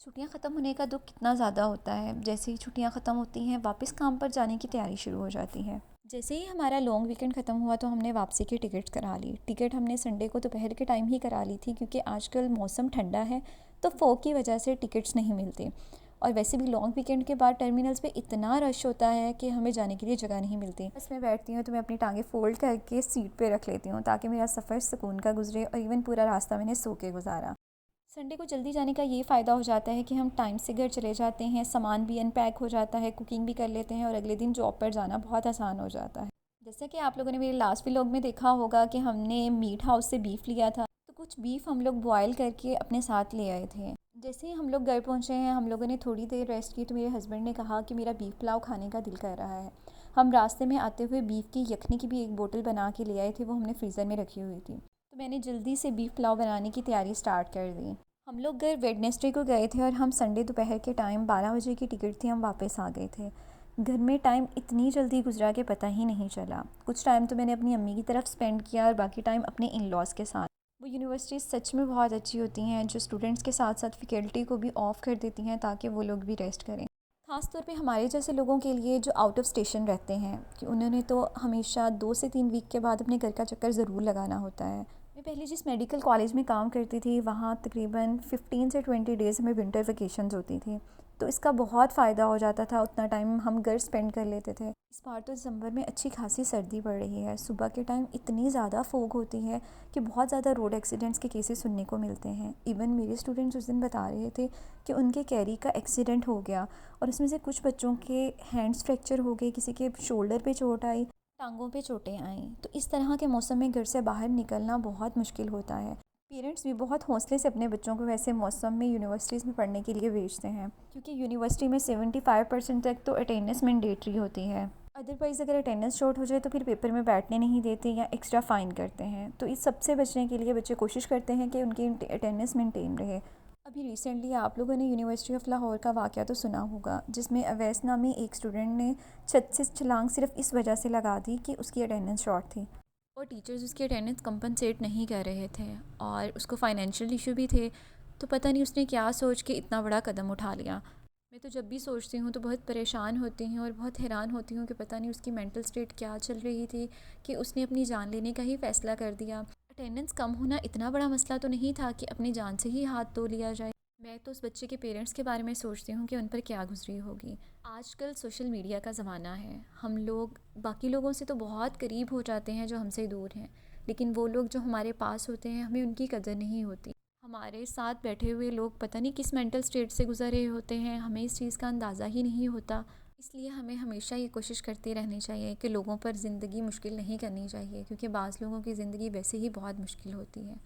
छुट्टियां ख़त्म होने का दुःख कितना ज़्यादा होता है। जैसे ही छुट्टियां ख़त्म होती हैं वापस काम पर जाने की तैयारी शुरू हो जाती है। जैसे ही हमारा लॉन्ग वीकेंड ख़त्म हुआ तो हमने वापसी की टिकट्स करा ली। टिकट हमने संडे को दोपहर के टाइम ही करा ली थी क्योंकि आजकल मौसम ठंडा है तो फॉग की वजह से टिकट्स नहीं मिलती। और वैसे भी लॉन्ग वीकेंड के बाद टर्मिनल्स पे इतना रश होता है कि हमें जाने के लिए जगह नहीं मिलती। बस मैं बैठती हूँ तो मैं अपनी टांगें फ़ोल्ड करके सीट पे रख लेती हूँ ताकि मेरा सफ़र सुकून का गुजरे और इवन पूरा रास्ता मैंने सो के गुजारा। संडे को जल्दी जाने का ये फ़ायदा हो जाता है कि हम टाइम से घर चले जाते हैं, सामान भी अनपैक हो जाता है, कुकिंग भी कर लेते हैं और अगले दिन जॉब पर जाना बहुत आसान हो जाता है। जैसा कि आप लोगों ने मेरे लास्ट व्लॉग में देखा होगा कि हमने मीट हाउस से बीफ लिया था, तो कुछ बीफ हम लोग बॉयल करके अपने साथ ले आए थे। जैसे ही हम लोग घर पहुँचे हैं, हम लोगों ने थोड़ी देर रेस्ट की तो मेरे हस्बैंड ने कहा कि मेरा बीफ पुलाव खाने का दिल कर रहा है। हम रास्ते में आते हुए बीफ की यखनी की भी एक बोतल बना के ले आए थे, वो हमने फ्रीज़र में रखी हुई थी। तो मैंने जल्दी से बीफ पुलाव बनाने की तैयारी स्टार्ट कर दी। हम लोग घर वेडनेसडे को गए थे और हम संडे दोपहर के टाइम 12 बजे की टिकट थी, हम वापस आ गए थे। घर में टाइम इतनी जल्दी गुजरा के पता ही नहीं चला। कुछ टाइम तो मैंने अपनी अम्मी की तरफ स्पेंड किया और बाकी टाइम अपने इन लॉज़ के साथ। वो यूनिवर्सिटीज़ सच में बहुत अच्छी होती हैं जो स्टूडेंट्स के साथ साथ फैकल्टी को भी ऑफ कर देती हैं ताकि वो लोग भी रेस्ट करें। ख़ास तौर पे हमारे जैसे लोगों के लिए जो आउट ऑफ स्टेशन रहते हैं कि उन्होंने तो हमेशा 2 से 3 वीक के बाद अपने घर का चक्कर ज़रूर लगाना होता है। मैं पहले जिस मेडिकल कॉलेज में काम करती थी वहाँ तकरीबन 15 से 20 डेज़ हमें विंटर वेकेशंस होती थी, तो इसका बहुत फ़ायदा हो जाता था। उतना टाइम हम घर स्पेंड कर लेते थे। इस बार तो दिसंबर में अच्छी खासी सर्दी पड़ रही है। सुबह के टाइम इतनी ज़्यादा फोग होती है कि बहुत ज़्यादा रोड एक्सीडेंट्स के केसेस सुनने को मिलते हैं। इवन मेरे स्टूडेंट्स उस दिन बता रहे थे कि उनके कैरी का एक्सीडेंट हो गया और उसमें से कुछ बच्चों के हैंड्स फ्रैक्चर हो गए, किसी के शोल्डर पे चोट आई, टांगों पे चोटें आईं। तो इस तरह के मौसम में घर से बाहर निकलना बहुत मुश्किल होता है। पेरेंट्स भी बहुत हौसले से अपने बच्चों को वैसे मौसम में यूनिवर्सिटीज़ में पढ़ने के लिए भेजते हैं क्योंकि यूनिवर्सिटी में 75% तक तो अटेंडेंस मैंडेटरी होती है। अदरवाइज़ अगर अटेंडेंस शॉर्ट हो जाए तो फिर पेपर में बैठने नहीं देते या एक्स्ट्रा फ़ाइन करते हैं। तो इस सबसे बचने के लिए बच्चे कोशिश करते हैं कि उनकी अटेंडेंस मेंटेन रहे। अभी रिसेंटली आप लोगों ने यूनिवर्सिटी ऑफ लाहौर का वाक़या तो सुना होगा जिसमें अवैस नामी एक स्टूडेंट ने छत से छलांग सिर्फ इस वजह से लगा दी कि उसकी अटेंडेंस शॉर्ट थी और टीचर्स उसकी अटेंडेंस कंपनसेट नहीं कर रहे थे और उसको फाइनेंशियल इशू भी थे। तो पता नहीं उसने क्या सोच के इतना बड़ा कदम उठा लिया। मैं तो जब भी सोचती हूँ तो बहुत परेशान होती हूँ और बहुत हैरान होती हूँ कि पता नहीं उसकी मेंटल स्टेट क्या चल रही थी कि उसने अपनी जान लेने का ही फ़ैसला कर दिया। अटेंडेंस कम होना इतना बड़ा मसला तो नहीं था कि अपनी जान से ही हाथ धो लिया जाए। मैं तो उस बच्चे के पेरेंट्स के बारे में सोचती हूँ कि उन पर क्या गुजरी होगी। आजकल सोशल मीडिया का ज़माना है। हम लोग बाकी लोगों से तो बहुत करीब हो जाते हैं जो हमसे दूर हैं, लेकिन वो लोग जो हमारे पास होते हैं हमें उनकी कदर नहीं होती। हमारे साथ बैठे हुए लोग पता नहीं किस मेंटल स्टेट से गुजर रहे होते हैं, हमें इस चीज़ का अंदाज़ा ही नहीं होता। इसलिए हमें हमेशा ये कोशिश करते रहनी चाहिए कि लोगों पर ज़िंदगी मुश्किल नहीं करनी चाहिए क्योंकि बाज़ लोगों की ज़िंदगी वैसे ही बहुत मुश्किल होती है।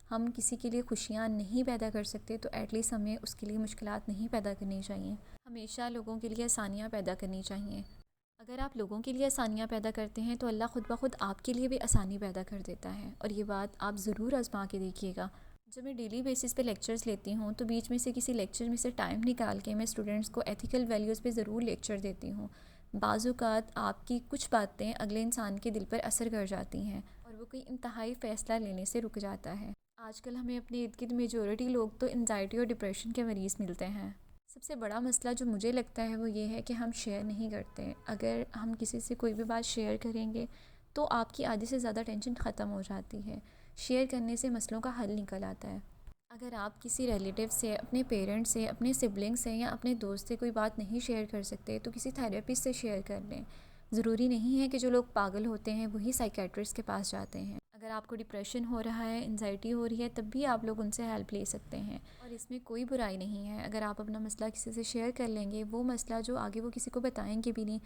हम किसी के लिए खुशियाँ नहीं पैदा कर सकते तो एटलीस्ट हमें उसके लिए मुश्किलात नहीं पैदा करनी चाहिए। हमेशा लोगों के लिए आसानियाँ पैदा करनी चाहिए। अगर आप लोगों के लिए आसानियाँ पैदा करते हैं तो अल्लाह खुद ब खुद आपके लिए भी आसानी पैदा कर देता है और ये बात आप ज़रूर आजमा के देखिएगा। जब मैं डेली बेसिस पे लेक्चर्स लेती हूँ तो बीच में से किसी लेक्चर में से टाइम निकाल के मैं स्टूडेंट्स को एथिकल वैल्यूज़ पे ज़रूर लेक्चर देती हूँ। बाज़ात आपकी कुछ बातें अगले इंसान के दिल पर असर कर जाती हैं और वो कोई इंतहाई फ़ैसला लेने से रुक जाता है। आजकल हमें अपने इर्द गिर्द मेजॉरिटी लोग तो एंजाइटी और डिप्रेशन के मरीज़ मिलते हैं। सबसे बड़ा मसला जो मुझे लगता है वो ये है कि हम शेयर नहीं करते। अगर हम किसी से कोई भी बात शेयर करेंगे तो आपकी आधे से ज़्यादा टेंशन ख़त्म हो जाती है। शेयर करने से मसलों का हल निकल आता है। अगर आप किसी रिलेटिव से, अपने पेरेंट्स से, अपने सिबलिंग्स से या अपने दोस्त से कोई बात नहीं शेयर कर सकते तो किसी थेरेपिस्ट से शेयर कर लें। ज़रूरी नहीं है कि जो लोग पागल होते हैं वही साइकेट्रिस्ट के पास जाते हैं। अगर आपको डिप्रेशन हो रहा है, एंजाइटी हो रही है, तब भी आप लोग उनसे हेल्प ले सकते हैं और इसमें कोई बुराई नहीं है। अगर आप अपना मसला किसी से शेयर कर लेंगे, वो मसला जो आगे वो किसी को बताएंगे भी नहीं,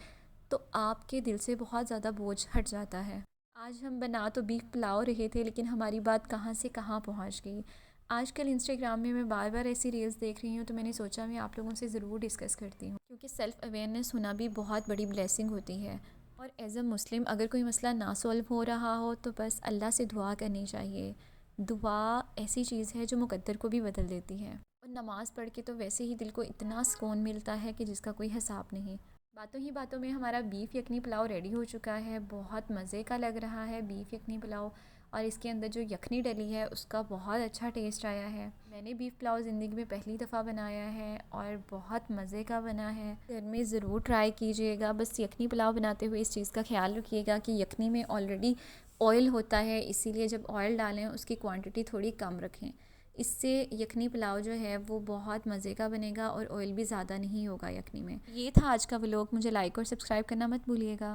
तो आपके दिल से बहुत ज़्यादा बोझ हट जाता है। आज हम बना तो बीफ पुलाव रहे थे लेकिन हमारी बात कहाँ से कहाँ पहुँच गई। आजकल इंस्टाग्राम में मैं बार बार ऐसी रील्स देख रही हूँ तो मैंने सोचा मैं आप लोगों से ज़रूर डिस्कस करती हूँ क्योंकि सेल्फ़ अवेयरनेस होना भी बहुत बड़ी ब्लेसिंग होती है। और एज़ अ मुस्लिम अगर कोई मसला ना सॉल्व हो रहा हो तो बस अल्लाह से दुआ करनी चाहिए। दुआ ऐसी चीज़ है जो मुकद्दर को भी बदल देती है और नमाज़ पढ़ के तो वैसे ही दिल को इतना सुकून मिलता है कि जिसका कोई हिसाब नहीं। बातों ही बातों में हमारा बीफ यखनी पुलाव रेडी हो चुका है। बहुत मज़े का लग रहा है बीफ यखनी पुलाव और इसके अंदर जो यखनी डली है उसका बहुत अच्छा टेस्ट आया है। मैंने बीफ पुलाव ज़िंदगी में पहली दफ़ा बनाया है और बहुत मज़े का बना है। घर में ज़रूर ट्राई कीजिएगा। बस यखनी पुलाव बनाते हुए इस चीज़ का ख्याल रखिएगा कि यखनी में ऑलरेडी ऑयल होता है, इसीलिए जब ऑयल डालें उसकी क्वांटिटी थोड़ी कम रखें। इससे यखनी पुलाव जो है वो बहुत मज़े का बनेगा और ऑयल भी ज़्यादा नहीं होगा यखनी में। ये था आज का व्लॉग। मुझे लाइक और सब्सक्राइब करना मत भूलिएगा।